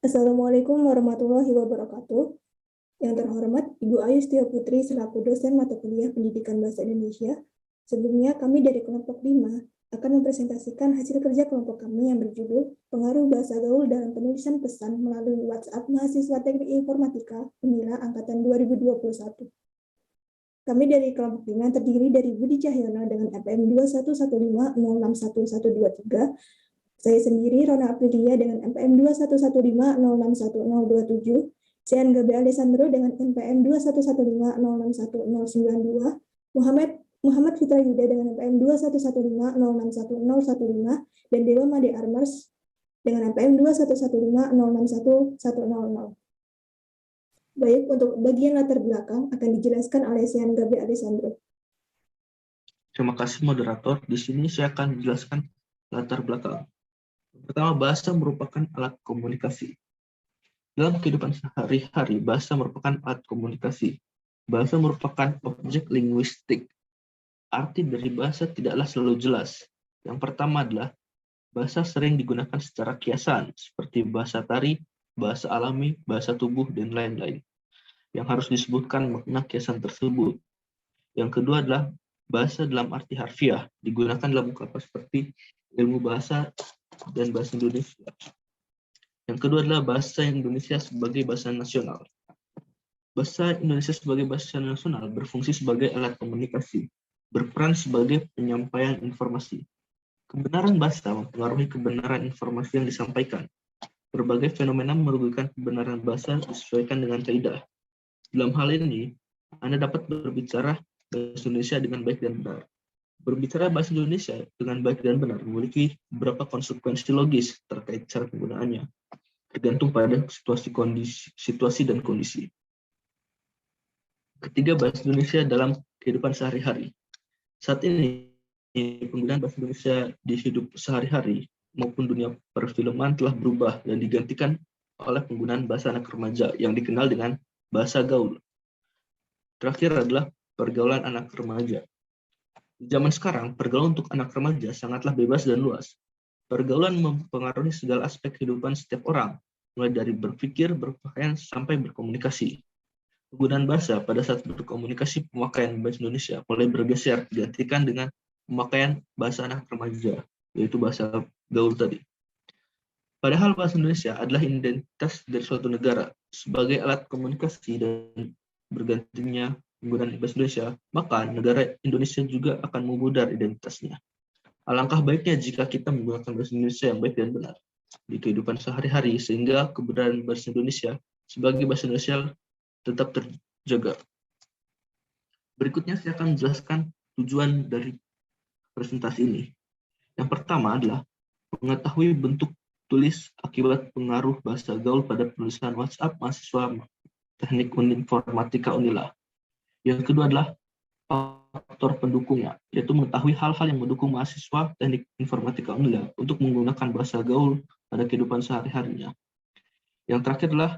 Assalamualaikum warahmatullahi wabarakatuh. Yang terhormat Ibu Ayu Setia Putri selaku dosen mata kuliah Pendidikan Bahasa Indonesia. Sebelumnya kami dari kelompok 5 akan mempresentasikan hasil kerja kelompok kami yang berjudul Pengaruh Bahasa Gaul dalam Penulisan Pesan melalui WhatsApp Mahasiswa Teknik Informatika Unila Angkatan 2021. Kami dari kelompok 5 terdiri dari Budi Cahyono dengan NPM 2115061123, saya sendiri, Rona Aprilia, dengan NPM 2115061027, Sean Gabriel Alessandro dengan NPM 2115061092, Muhammad Fitra Yuda dengan NPM 2115061015, dan Dewa Made Armers dengan NPM 2115061100. Baik, untuk bagian latar belakang akan dijelaskan oleh Sean Gabriel Alessandro. Terima kasih moderator. Di sini saya akan menjelaskan latar belakang. Pertama, bahasa merupakan alat komunikasi. Dalam kehidupan sehari-hari, bahasa merupakan alat komunikasi. Bahasa merupakan objek linguistik. Arti dari bahasa tidaklah selalu jelas. Yang pertama adalah bahasa sering digunakan secara kiasan, seperti bahasa tari, bahasa alami, bahasa tubuh, dan lain-lain, yang harus disebutkan makna kiasan tersebut. Yang kedua adalah bahasa dalam arti harfiah, digunakan dalam ungkapan seperti ilmu bahasa dan bahasa Indonesia. Yang kedua adalah bahasa Indonesia sebagai bahasa nasional. Bahasa Indonesia sebagai bahasa nasional berfungsi sebagai alat komunikasi, berperan sebagai penyampaian informasi. Kebenaran bahasa mempengaruhi kebenaran informasi yang disampaikan. Berbagai fenomena merugikan kebenaran bahasa disesuaikan dengan kaidah. Dalam hal ini, Anda dapat berbicara bahasa Indonesia dengan baik dan benar. Berbicara bahasa Indonesia dengan baik dan benar memiliki beberapa konsekuensi logis terkait cara penggunaannya, tergantung pada situasi dan kondisi. Ketiga, bahasa Indonesia dalam kehidupan sehari-hari. Saat ini, penggunaan bahasa Indonesia di hidup sehari-hari maupun dunia perfilman telah berubah dan digantikan oleh penggunaan bahasa anak remaja yang dikenal dengan bahasa gaul. Terakhir adalah pergaulan anak remaja. Di zaman sekarang, pergaulan untuk anak remaja sangatlah bebas dan luas. Pergaulan mempengaruhi segala aspek kehidupan setiap orang, mulai dari berpikir, berpakaian, sampai berkomunikasi. Penggunaan bahasa pada saat berkomunikasi pemakaian bahasa Indonesia mulai bergeser digantikan dengan pemakaian bahasa anak remaja, yaitu bahasa gaul tadi. Padahal bahasa Indonesia adalah identitas dari suatu negara. Sebagai alat komunikasi dan bergantinya penggunaan bahasa Indonesia, maka negara Indonesia juga akan memudar identitasnya. Alangkah baiknya jika kita menggunakan bahasa Indonesia yang baik dan benar di kehidupan sehari-hari, sehingga keberadaan bahasa Indonesia sebagai bahasa Indonesia tetap terjaga. Berikutnya saya akan menjelaskan tujuan dari presentasi ini. Yang pertama adalah mengetahui bentuk tulis akibat pengaruh bahasa gaul pada penulisan WhatsApp mahasiswa Teknik Informatika Unila. Yang kedua adalah faktor pendukungnya, yaitu mengetahui hal-hal yang mendukung mahasiswa Teknik Informatika Unila untuk menggunakan bahasa gaul pada kehidupan sehari-harinya. Yang terakhir adalah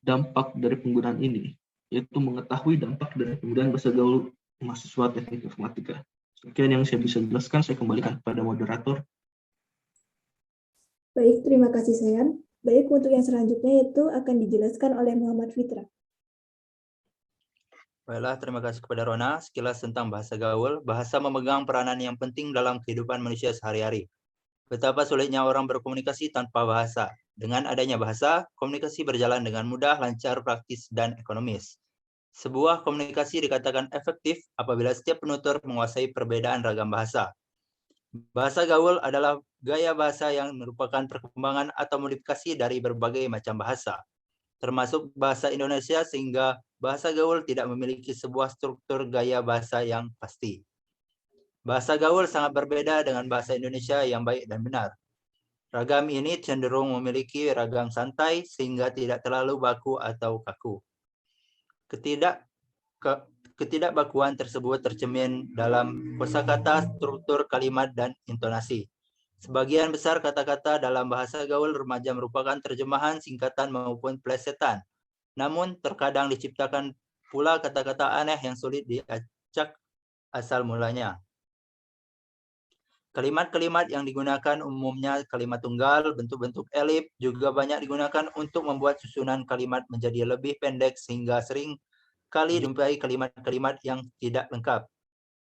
dampak dari penggunaan ini, yaitu mengetahui dampak dari penggunaan bahasa gaul mahasiswa Teknik Informatika. Sekian yang saya bisa jelaskan, saya kembalikan kepada moderator. Baik, terima kasih Sean. Baik, untuk yang selanjutnya itu akan dijelaskan oleh Muhammad Fitra. Baiklah, terima kasih kepada Rona. Sekilas tentang bahasa gaul, bahasa memegang peranan yang penting dalam kehidupan manusia sehari-hari. Betapa sulitnya orang berkomunikasi tanpa bahasa. Dengan adanya bahasa, komunikasi berjalan dengan mudah, lancar, praktis, dan ekonomis. Sebuah komunikasi dikatakan efektif apabila setiap penutur menguasai perbedaan ragam bahasa. Bahasa gaul adalah gaya bahasa yang merupakan perkembangan atau modifikasi dari berbagai macam bahasa, termasuk bahasa Indonesia, sehingga bahasa gaul tidak memiliki sebuah struktur gaya bahasa yang pasti. Bahasa gaul sangat berbeda dengan bahasa Indonesia yang baik dan benar. Ragam ini cenderung memiliki ragam santai sehingga tidak terlalu baku atau kaku. Ketidakbakuan tersebut tercermin dalam kosakata, struktur kalimat, dan intonasi. Sebagian besar kata-kata dalam bahasa gaul remaja merupakan terjemahan singkatan maupun plesetan. Namun terkadang diciptakan pula kata-kata aneh yang sulit diacak asal mulanya. Kalimat-kalimat yang digunakan umumnya kalimat tunggal, bentuk-bentuk elip juga banyak digunakan untuk membuat susunan kalimat menjadi lebih pendek sehingga sering kali dijumpai kalimat-kalimat yang tidak lengkap.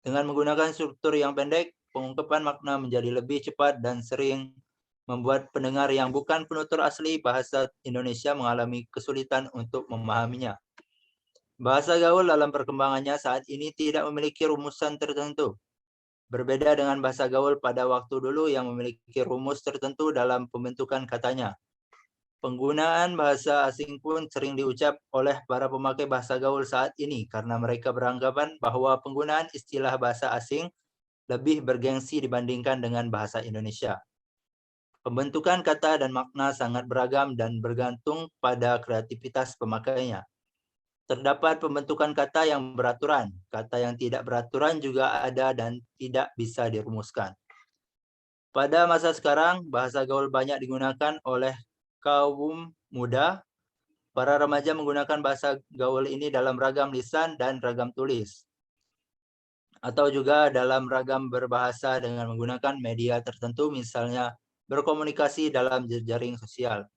Dengan menggunakan struktur yang pendek, pengungkapan makna menjadi lebih cepat dan sering membuat pendengar yang bukan penutur asli bahasa Indonesia mengalami kesulitan untuk memahaminya. Bahasa gaul dalam perkembangannya saat ini tidak memiliki rumusan tertentu. Berbeda dengan bahasa gaul pada waktu dulu yang memiliki rumus tertentu dalam pembentukan katanya. Penggunaan bahasa asing pun sering diucap oleh para pemakai bahasa gaul saat ini karena mereka beranggapan bahwa penggunaan istilah bahasa asing lebih bergengsi dibandingkan dengan bahasa Indonesia. Pembentukan kata dan makna sangat beragam dan bergantung pada kreativitas pemakainya. Terdapat pembentukan kata yang beraturan, kata yang tidak beraturan juga ada dan tidak bisa dirumuskan. Pada masa sekarang, bahasa gaul banyak digunakan oleh kaum muda. Para remaja menggunakan bahasa gaul ini dalam ragam lisan dan ragam tulis, atau juga dalam ragam berbahasa dengan menggunakan media tertentu, misalnya berkomunikasi dalam jejaring sosial.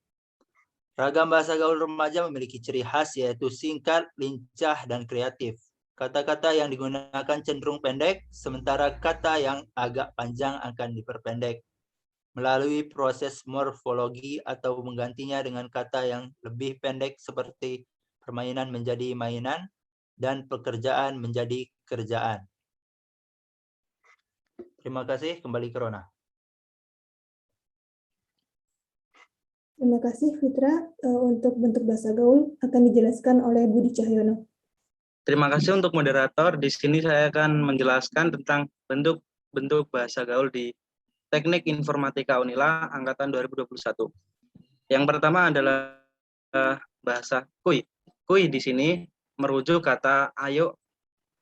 Ragam bahasa gaul remaja memiliki ciri khas yaitu singkat, lincah, dan kreatif. Kata-kata yang digunakan cenderung pendek, sementara kata yang agak panjang akan diperpendek melalui proses morfologi atau menggantinya dengan kata yang lebih pendek seperti permainan menjadi mainan dan pekerjaan menjadi kerjaan. Terima kasih, kembali ke Rona. Terima kasih, Fitra. Untuk bentuk bahasa gaul akan dijelaskan oleh Budi Cahyono. Terima kasih untuk moderator. Di sini saya akan menjelaskan tentang bentuk-bentuk bahasa gaul di Teknik Informatika Unila angkatan 2021. Yang pertama adalah bahasa kui. Kui di sini merujuk kata ayo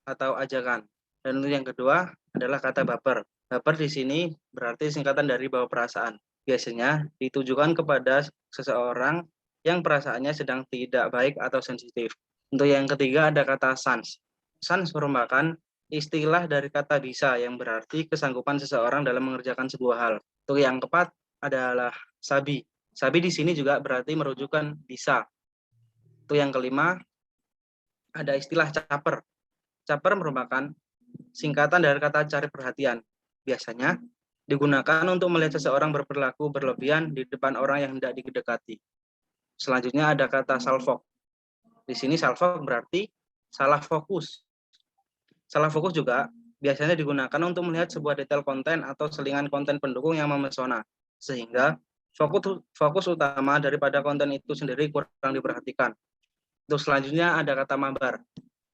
atau ajakan. Dan untuk yang kedua adalah kata baper. Baper di sini berarti singkatan dari bawa perasaan. Biasanya ditujukan kepada seseorang yang perasaannya sedang tidak baik atau sensitif. Untuk yang ketiga ada kata sans. Sans merupakan istilah dari kata bisa yang berarti kesanggupan seseorang dalam mengerjakan sebuah hal. Untuk yang keempat adalah sabi. Sabi di sini juga berarti merujukkan bisa. Untuk yang kelima ada istilah caper. Caper merupakan singkatan dari kata cari perhatian. Biasanya digunakan untuk melihat seseorang berperilaku berlebihan di depan orang yang hendak didekati. Selanjutnya ada kata salfok. Di sini salfok berarti salah fokus. Salah fokus juga biasanya digunakan untuk melihat sebuah detail konten atau selingan konten pendukung yang memesona, sehingga fokus utama daripada konten itu sendiri kurang diperhatikan. Untuk selanjutnya ada kata mabar.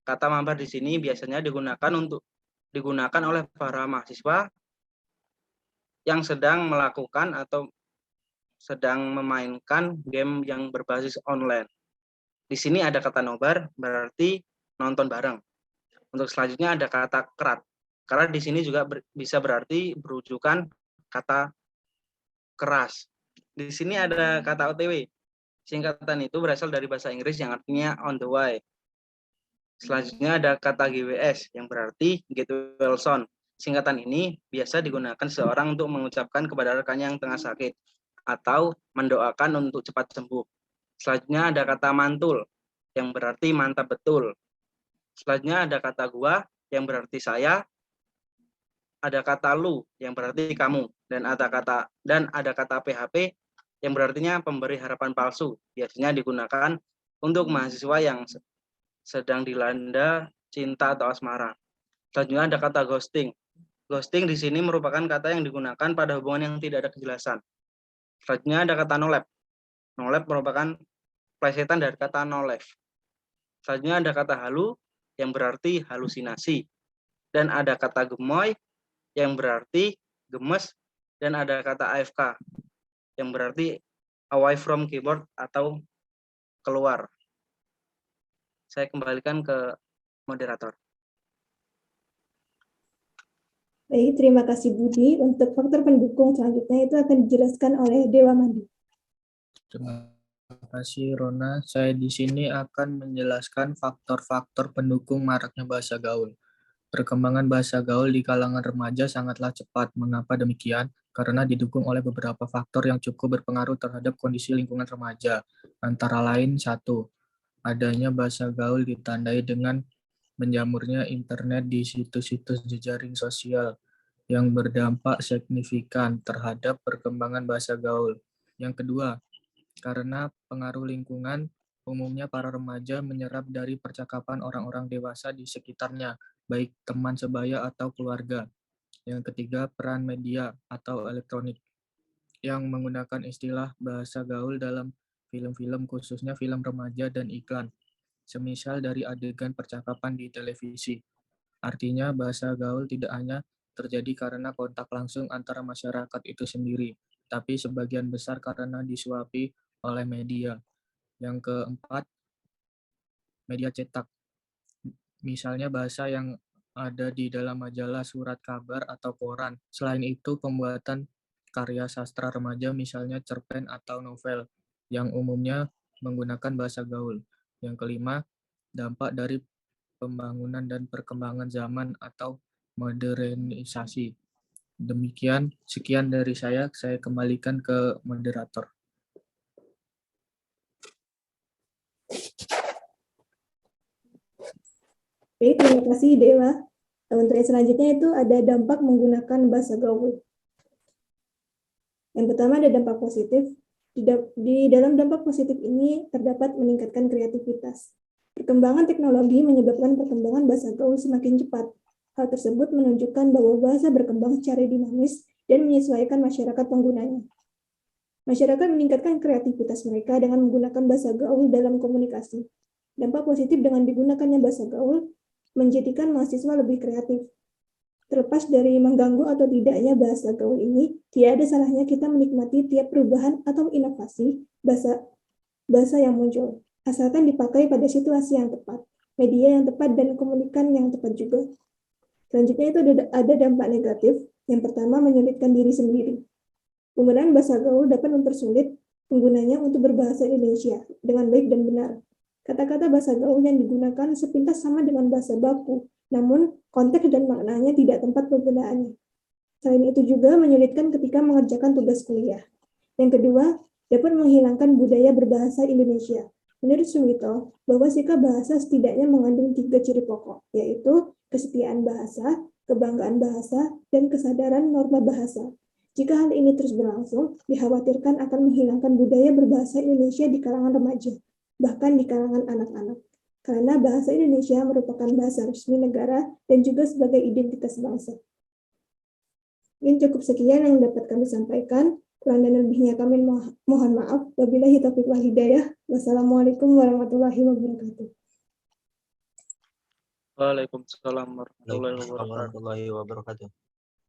Kata mabar di sini biasanya digunakan oleh para mahasiswa yang sedang melakukan atau sedang memainkan game yang berbasis online. Di sini ada kata nobar, berarti nonton bareng. Untuk selanjutnya ada kata kerat. Kerat di sini juga bisa berarti berujukan kata keras. Di sini ada kata OTW. Singkatan itu berasal dari bahasa Inggris yang artinya on the way. Selanjutnya ada kata GWS yang berarti get well soon. Singkatan ini biasa digunakan seseorang untuk mengucapkan kepada rekannya yang tengah sakit atau mendoakan untuk cepat sembuh. Selanjutnya ada kata mantul yang berarti mantap betul. Selanjutnya ada kata gua yang berarti saya. Ada kata lu yang berarti kamu dan ada kata PHP yang berartinya pemberi harapan palsu. Biasanya digunakan untuk mahasiswa yang sedang dilanda cinta atau asmara. Selanjutnya ada kata ghosting. Ghosting di sini merupakan kata yang digunakan pada hubungan yang tidak ada kejelasan. Selanjutnya ada kata no lab. No lab merupakan plesetan dari kata no life. Selanjutnya ada kata halu yang berarti halusinasi. Dan ada kata gemoy yang berarti gemes. Dan ada kata AFK yang berarti away from keyboard atau keluar. Saya kembalikan ke moderator. Baik, terima kasih Budi. Untuk faktor pendukung selanjutnya itu akan dijelaskan oleh Dewa Mandi. Terima kasih Rona. Saya di sini akan menjelaskan faktor-faktor pendukung maraknya bahasa gaul. Perkembangan bahasa gaul di kalangan remaja sangatlah cepat. Mengapa demikian? Karena didukung oleh beberapa faktor yang cukup berpengaruh terhadap kondisi lingkungan remaja. Antara lain, 1. Adanya bahasa gaul ditandai dengan menjamurnya internet di situs-situs jejaring sosial yang berdampak signifikan terhadap perkembangan bahasa gaul. Yang kedua, karena pengaruh lingkungan, umumnya para remaja menyerap dari percakapan orang-orang dewasa di sekitarnya, baik teman sebaya atau keluarga. Yang ketiga, peran media atau elektronik yang menggunakan istilah bahasa gaul dalam film-film, khususnya film remaja dan iklan, semisal dari adegan percakapan di televisi. Artinya, bahasa gaul tidak hanya terjadi karena kontak langsung antara masyarakat itu sendiri, tapi sebagian besar karena disuapi oleh media. Yang keempat, media cetak. Misalnya bahasa yang ada di dalam majalah, surat kabar, atau koran. Selain itu, pembuatan karya sastra remaja, misalnya cerpen atau novel, yang umumnya menggunakan bahasa gaul. Yang kelima, dampak dari pembangunan dan perkembangan zaman atau modernisasi. Sekian dari saya kembalikan ke moderator. Oke, terima kasih Dewa. Untuk yang selanjutnya itu ada dampak menggunakan bahasa gaul. Yang pertama ada dampak positif. Di dalam dampak positif ini terdapat meningkatkan kreativitas. Perkembangan teknologi menyebabkan perkembangan bahasa gaul semakin cepat. Hal tersebut menunjukkan bahwa bahasa berkembang secara dinamis dan menyesuaikan masyarakat penggunanya. Masyarakat meningkatkan kreativitas mereka dengan menggunakan bahasa gaul dalam komunikasi. Dampak positif dengan digunakannya bahasa gaul menjadikan mahasiswa lebih kreatif. Terlepas dari mengganggu atau tidaknya bahasa gaul ini, tidak ada salahnya kita menikmati tiap perubahan atau inovasi bahasa yang muncul, asalkan dipakai pada situasi yang tepat, media yang tepat, dan komunikan yang tepat juga. Selanjutnya itu ada dampak negatif. Yang pertama, menyulitkan diri sendiri. Penggunaan bahasa gaul dapat mempersulit penggunanya untuk berbahasa Indonesia dengan baik dan benar. Kata-kata bahasa gaul yang digunakan sepintas sama dengan bahasa baku, namun konteks dan maknanya tidak tempat penggunaannya. Selain itu juga menyulitkan ketika mengerjakan tugas kuliah. Yang kedua, dapat menghilangkan budaya berbahasa Indonesia. Menurut Suwito, bahwa sikap bahasa setidaknya mengandung 3 ciri pokok, yaitu kesetiaan bahasa, kebanggaan bahasa, dan kesadaran norma bahasa. Jika hal ini terus berlangsung, dikhawatirkan akan menghilangkan budaya berbahasa Indonesia di kalangan remaja, bahkan di kalangan anak-anak. Karena bahasa Indonesia merupakan bahasa resmi negara dan juga sebagai identitas bangsa. Mungkin cukup sekian yang dapat kami sampaikan. Kurang dan lebihnya kami mohon maaf. Wabillahi taufiq wal hidayah. Wassalamualaikum warahmatullahi wabarakatuh. Waalaikumsalam warahmatullahi Waalaikumsalam wabarakatuh. warahmatullahi wabarakatuh.